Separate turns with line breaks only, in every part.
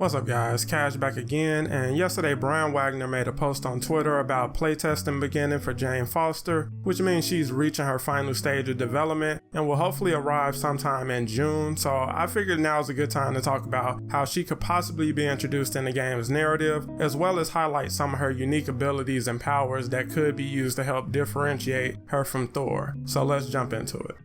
What's up guys, Cash back again, and yesterday Brian Wagner made a post on Twitter about playtesting beginning for Jane Foster, which means she's reaching her final stage of development and will hopefully arrive sometime in June, so I figured now is a good time to talk about how she could possibly be introduced in the game's narrative, as well as highlight some of her unique abilities and powers that could be used to help differentiate her from Thor. So let's jump into it.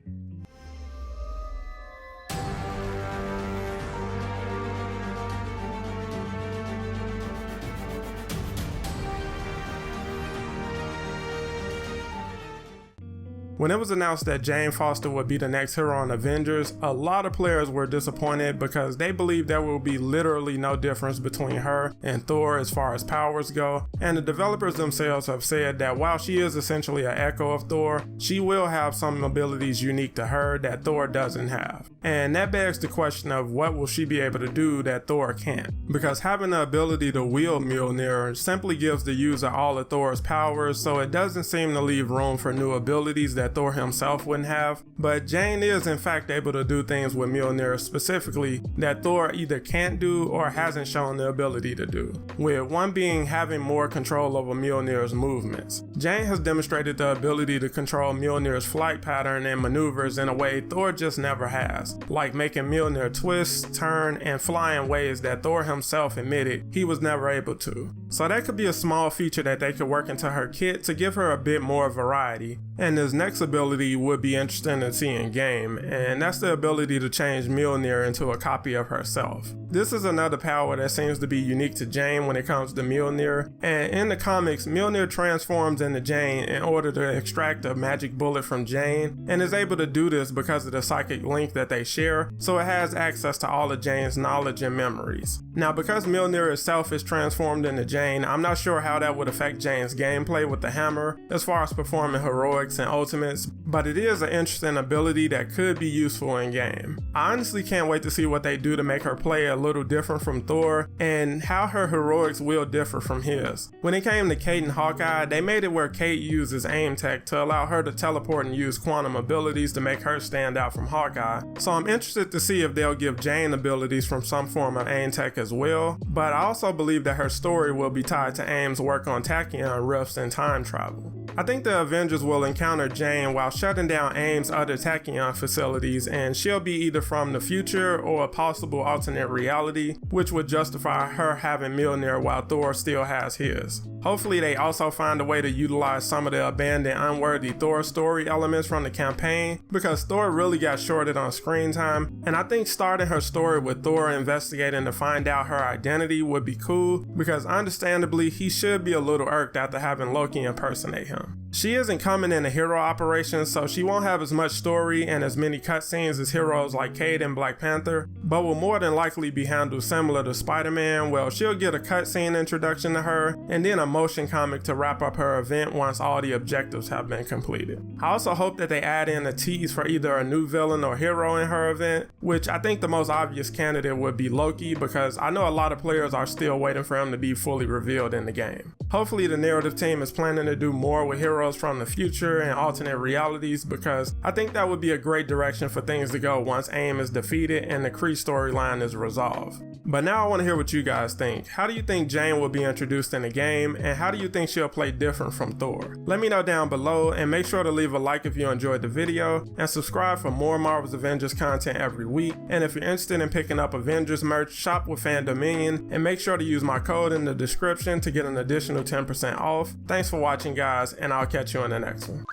When it was announced that Jane Foster would be the next hero in Avengers, a lot of players were disappointed because they believed there will be literally no difference between her and Thor as far as powers go, and the developers themselves have said that while she is essentially an echo of Thor, she will have some abilities unique to her that Thor doesn't have. And that begs the question of what will she be able to do that Thor can't? Because having the ability to wield Mjolnir simply gives the user all of Thor's powers, so it doesn't seem to leave room for new abilities that Thor himself wouldn't have, but Jane is in fact able to do things with Mjolnir specifically that Thor either can't do or hasn't shown the ability to do, with one being having more control over Mjolnir's movements. Jane has demonstrated the ability to control Mjolnir's flight pattern and maneuvers in a way Thor just never has, like making Mjolnir twist, turn, and fly in ways that Thor himself admitted he was never able to. So that could be a small feature that they could work into her kit to give her a bit more variety. And his next ability would be interesting to see in game, and that's the ability to change Mjolnir into a copy of herself. This is another power that seems to be unique to Jane when it comes to Mjolnir, and in the comics, Mjolnir transforms into Jane in order to extract a magic bullet from Jane, and is able to do this because of the psychic link that they share, so it has access to all of Jane's knowledge and memories. Now, because Mjolnir itself is transformed into Jane, I'm not sure how that would affect Jane's gameplay with the hammer as far as performing heroics and ultimates, but it is an interesting ability that could be useful in game. I honestly can't wait to see what they do to make her play a little different from Thor and how her heroics will differ from his. When it came to Kate and Hawkeye, they made it where Kate uses aim tech to allow her to teleport and use quantum abilities to make her stand out from Hawkeye, so I'm interested to see if they'll give Jane abilities from some form of aim tech as well, but I also believe that her story will be tied to AIM's work on tachyon rifts and time travel. I think the Avengers will encounter Jane while shutting down AIM's other tachyon facilities, and she'll be either from the future or a possible alternate reality, which would justify her having Mjolnir while Thor still has his. Hopefully they also find a way to utilize some of the abandoned unworthy Thor story elements from the campaign, because Thor really got shorted on screen time, and I think starting her story with Thor investigating to find out her identity would be cool, because understandably he should be a little irked after having Loki impersonate him. She isn't coming in a hero operation, so she won't have as much story and as many cutscenes as heroes like Kate and Black Panther, but will more than likely be handled similar to Spider-Man. Well, she'll get a cutscene introduction to her, and then a motion comic to wrap up her event once all the objectives have been completed. I also hope that they add in a tease for either a new villain or hero in her event, which I think the most obvious candidate would be Loki, because I know a lot of players are still waiting for him to be fully revealed in the game. Hopefully the narrative team is planning to do more with heroes from the future and alternate realities, because I think that would be a great direction for things to go once AIM is defeated and the Kree storyline is resolved. But now I want to hear what you guys think. How do you think Jane will be introduced in the game, and how do you think she'll play different from Thor? Let me know down below, and make sure to leave a like if you enjoyed the video, and subscribe for more Marvel's Avengers content every week. And if you're interested in picking up Avengers merch, shop with Fandominion, and make sure to use my code in the description to get an additional 10% off. Thanks for watching guys, and I'll catch you in the next one.